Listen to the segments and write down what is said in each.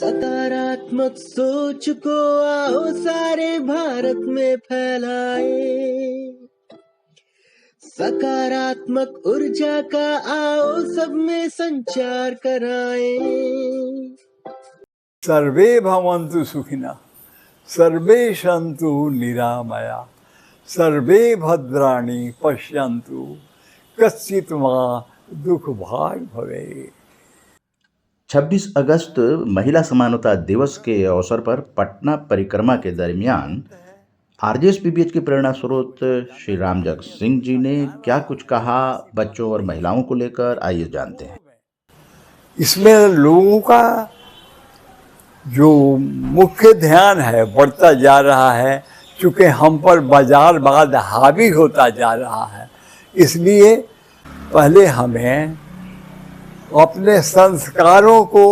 सकारात्मक सोच को आओ सारे भारत में फैलाए, सकारात्मक ऊर्जा का आओ सब में संचार कराएं। सर्वे भवन्तु सुखिनः, सर्वे सन्तु निरामया, सर्वे भद्राणि पश्यन्तु कश्चित् मा दुख भाग भवेत्। 26 अगस्त महिला समानता दिवस के अवसर पर पटना परिक्रमा के दरमियान आरजेएस-पीबीएच के प्रेरणा स्रोत श्री रामजग सिंह जी ने क्या कुछ कहा बच्चों और महिलाओं को लेकर, आइए जानते हैं। इसमें लोगों का जो मुख्य ध्यान है बढ़ता जा रहा है, चूँकि हम पर बाजारवाद हावी होता जा रहा है, इसलिए पहले हमें अपने संस्कारों को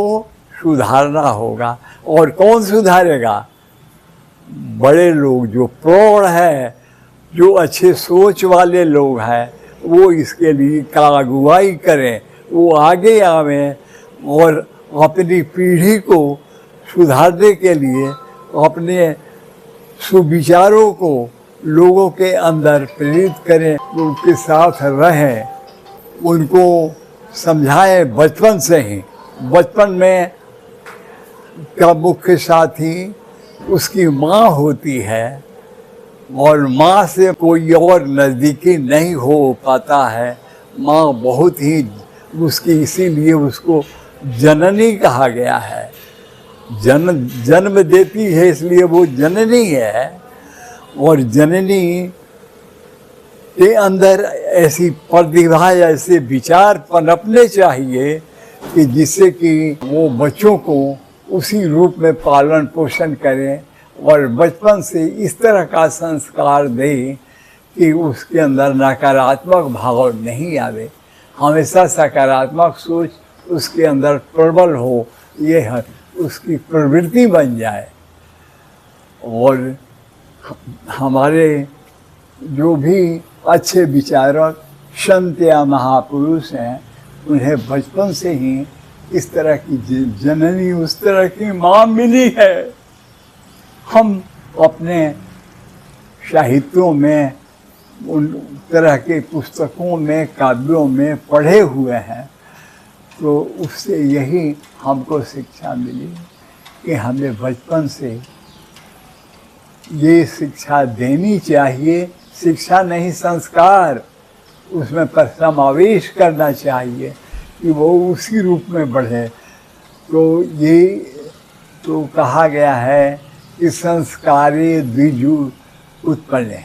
सुधारना होगा। और कौन सुधारेगा? बड़े लोग, जो प्रौढ़ हैं, जो अच्छे सोच वाले लोग हैं, वो इसके लिए का अगुवाई करें, वो आगे आवें और अपनी पीढ़ी को सुधारने के लिए अपने सुविचारों को लोगों के अंदर प्रेरित करें, उनके साथ रहें, उनको समझाएं बचपन से ही। बचपन में का मुख्य साथी उसकी माँ होती है और माँ से कोई और नज़दीकी नहीं हो पाता है। माँ बहुत ही उसकी, इसीलिए उसको जननी कहा गया है। जन्म देती है इसलिए वो जननी है। और जननी के अंदर ऐसी प्रतिभा, ऐसे विचार पनपने चाहिए कि जिससे कि वो बच्चों को उसी रूप में पालन पोषण करें और बचपन से इस तरह का संस्कार दें कि उसके अंदर नकारात्मक भाव नहीं आवे, हमेशा सकारात्मक सोच उसके अंदर प्रबल हो, ये उसकी प्रवृत्ति बन जाए। और हमारे जो भी अच्छे विचारक संत या महापुरुष हैं, उन्हें बचपन से ही इस तरह की जननी, उस तरह की माँ मिली है। हम अपने साहित्यों में, उन तरह के पुस्तकों में, काव्यों में पढ़े हुए हैं, तो उससे यही हमको शिक्षा मिली कि हमें बचपन से ये शिक्षा देनी चाहिए। शिक्षा नहीं, संस्कार उसमें समावेश करना चाहिए कि वो उसी रूप में बढ़े। तो ये तो कहा गया है कि संस्कारे द्विज उत्पन्न,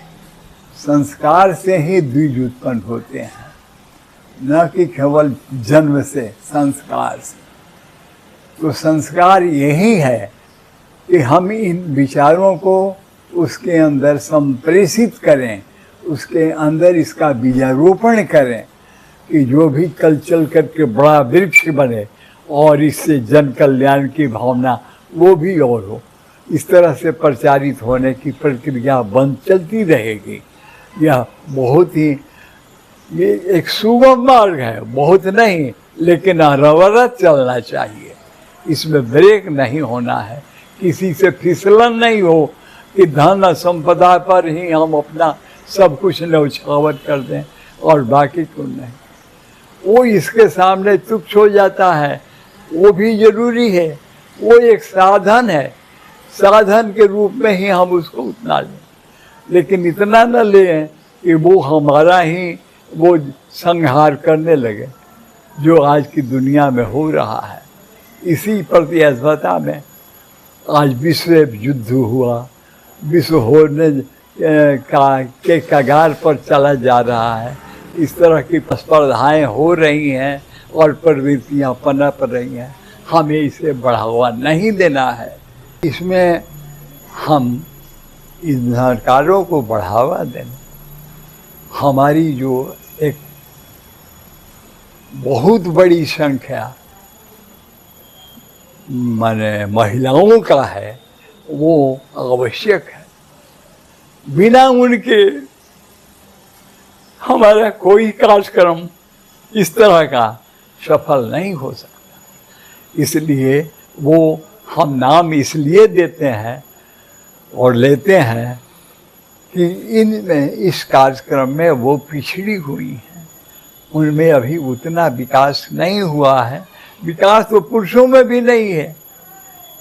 संस्कार से ही द्विज उत्पन्न होते हैं, न कि केवल जन्म से, संस्कार से। तो संस्कार यही है कि हम इन विचारों को उसके अंदर संप्रेषित करें, उसके अंदर इसका बीजारोपण करें कि जो भी कल चल करके बड़ा वृक्ष बने और इससे जन कल्याण की भावना वो भी और हो। इस तरह से प्रचारित होने की प्रक्रिया बंद चलती रहेगी। यह बहुत ही, ये एक सुगम मार्ग है, बहुत नहीं, लेकिन अनवरत चलना चाहिए। इसमें ब्रेक नहीं होना है, किसी से फिसलन नहीं हो कि धन संपदा पर ही हम अपना सब कुछ न्यौछावर कर दें और बाकी को नहीं। वो इसके सामने तुच्छ हो जाता है। वो भी जरूरी है, वो एक साधन है, साधन के रूप में ही हम उसको उतना लें, लेकिन इतना न लें कि वो हमारा ही वो संहार करने लगे, जो आज की दुनिया में हो रहा है। इसी प्रतिस्पर्धा में आज विश्व युद्ध हुआ, विश्व होने के कगार पर चला जा रहा है। इस तरह की स्पर्धाएँ हो रही हैं और प्रवृत्तियाँ पनप रही हैं। हमें इसे बढ़ावा नहीं देना है। इसमें हम इन सरकारों को बढ़ावा दें। हमारी जो एक बहुत बड़ी संख्या माने महिलाओं का है, वो आवश्यक है। बिना उनके हमारा कोई कार्यक्रम इस तरह का सफल नहीं हो सकता। इसलिए वो हम नाम इसलिए देते हैं और लेते हैं कि इनमें इस कार्यक्रम में वो पिछड़ी हुई हैं, उनमें अभी उतना विकास नहीं हुआ है। विकास तो पुरुषों में भी नहीं है।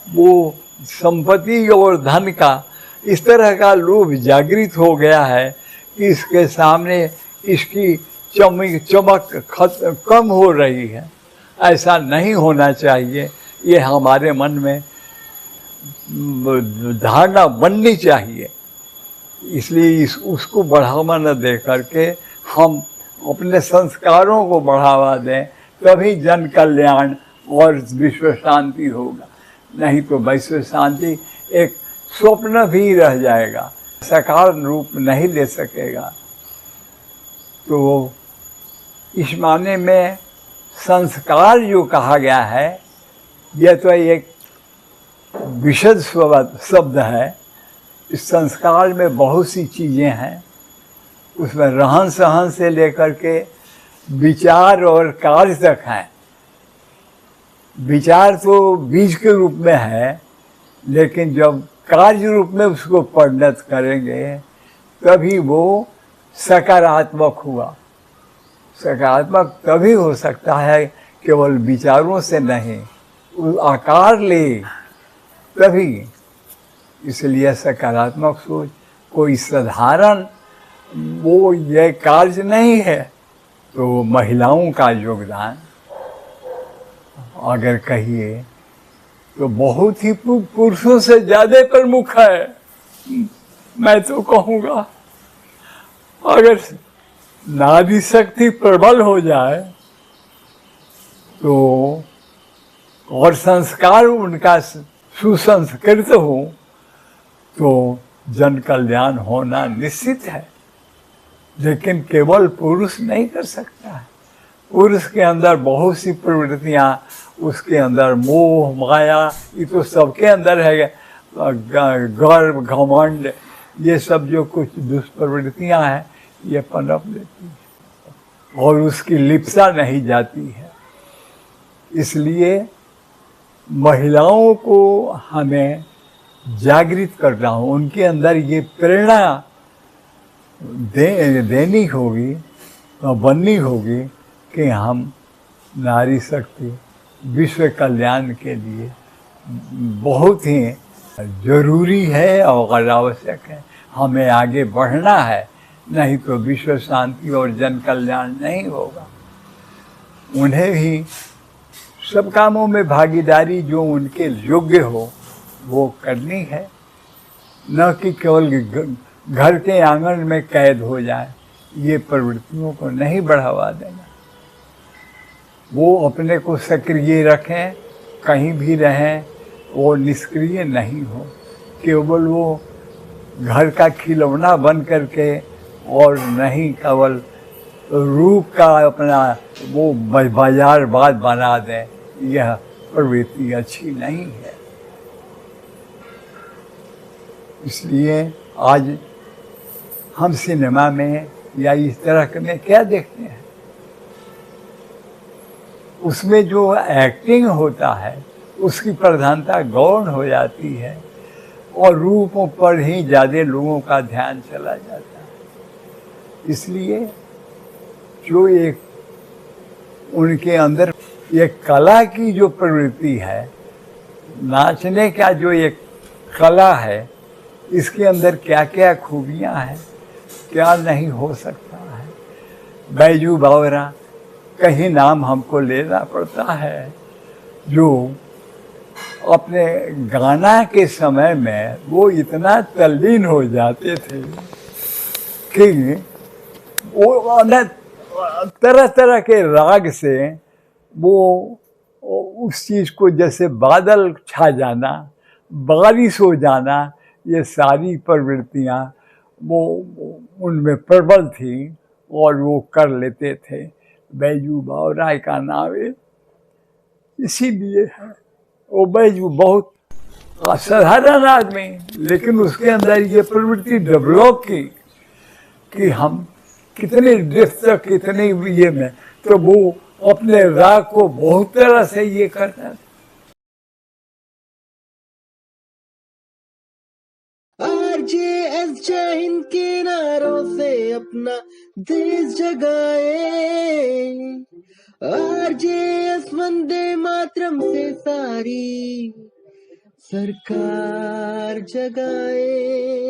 वो संपत्ति और धन का इस तरह का लोभ जागृत हो गया है कि इसके सामने इसकी चमक कम हो रही है। ऐसा नहीं होना चाहिए। ये हमारे मन में धारणा बननी चाहिए। इसलिए उसको बढ़ावा न दे करके हम अपने संस्कारों को बढ़ावा दें, तभी जन कल्याण और विश्व शांति होगा। नहीं तो विश्व शांति एक स्वप्न भी रह जाएगा, साकार रूप नहीं ले सकेगा। तो इस माने में संस्कार जो कहा गया है, यह तो एक विशद शब्द है। इस संस्कार में बहुत सी चीज़ें हैं। उसमें रहन सहन से लेकर के विचार और कार्य तक हैं। विचार तो बीज के रूप में है, लेकिन जब कार्य रूप में उसको परिणत करेंगे तभी वो सकारात्मक हुआ। सकारात्मक तभी हो सकता है केवल विचारों से नहीं, वो आकार ले तभी। इसलिए सकारात्मक सोच कोई साधारण वो ये कार्य नहीं है। तो महिलाओं का योगदान अगर कहिए तो बहुत ही पुरुषों से ज़्यादा प्रमुख है। मैं तो कहूँगा अगर नारी शक्ति प्रबल हो जाए तो और संस्कार उनका सुसंस्कृत हो तो जन कल्याण होना निश्चित है। लेकिन केवल पुरुष नहीं कर सकता है। पुरुष के अंदर बहुत सी प्रवृत्तियाँ, उसके अंदर मोह माया, ये तो सबके अंदर है। गर्व घमंड, ये सब जो कुछ दुष्प्रवृत्तियाँ हैं ये पनप लेती है और उसकी लिप्सा नहीं जाती है। इसलिए महिलाओं को हमें जागृत करना हो, उनके अंदर ये प्रेरणा देनी होगी और बननी होगी कि हम नारी शक्ति विश्व कल्याण के लिए बहुत ही जरूरी है और आवश्यक है। हमें आगे बढ़ना है, नहीं तो विश्व शांति और जन कल्याण नहीं होगा। उन्हें भी सब कामों में भागीदारी जो उनके योग्य हो वो करनी है, न कि केवल घर के आंगन में कैद हो जाए। ये प्रवृत्तियों को नहीं बढ़ावा देना। वो अपने को सक्रिय रखें, कहीं भी रहें, वो निष्क्रिय नहीं हो। केवल वो घर का खिलौना बन करके और नहीं केवल रूप का अपना वो बाजारबाद बना दें, यह प्रवृत्ति अच्छी नहीं है। इसलिए आज हम सिनेमा में या इस तरह के में क्या देखते हैं, उसमें जो एक्टिंग होता है उसकी प्रधानता गौण हो जाती है और रूपों पर ही ज़्यादा लोगों का ध्यान चला जाता है। इसलिए जो एक उनके अंदर एक कला की जो प्रवृत्ति है, नाचने का जो एक कला है, इसके अंदर क्या क्या खूबियाँ हैं, क्या नहीं हो सकता है। बैजू बावरा कहीं नाम हमको लेना पड़ता है, जो अपने गाना के समय में वो इतना तल्लीन हो जाते थे कि वो तरह तरह के राग से वो उस चीज़ को जैसे बादल छा जाना, बारिश हो जाना, ये सारी प्रवृत्तियाँ वो उनमें प्रबल थी और वो कर लेते थे। बैजू बावरा का नाम इसीलिए है। वो बैजू बहुत असाधारण आदमी, लेकिन उसके अंदर ये प्रवृत्ति डेवलप की कि हम कितने डेप्थ तक, कितने ये में, तो वो अपने राग को बहुत तरह से ये करता था। RJS जय हिंद के नारों से अपना देश जगाए, RJS वंदे मातरम से सारी सरकार जगाए।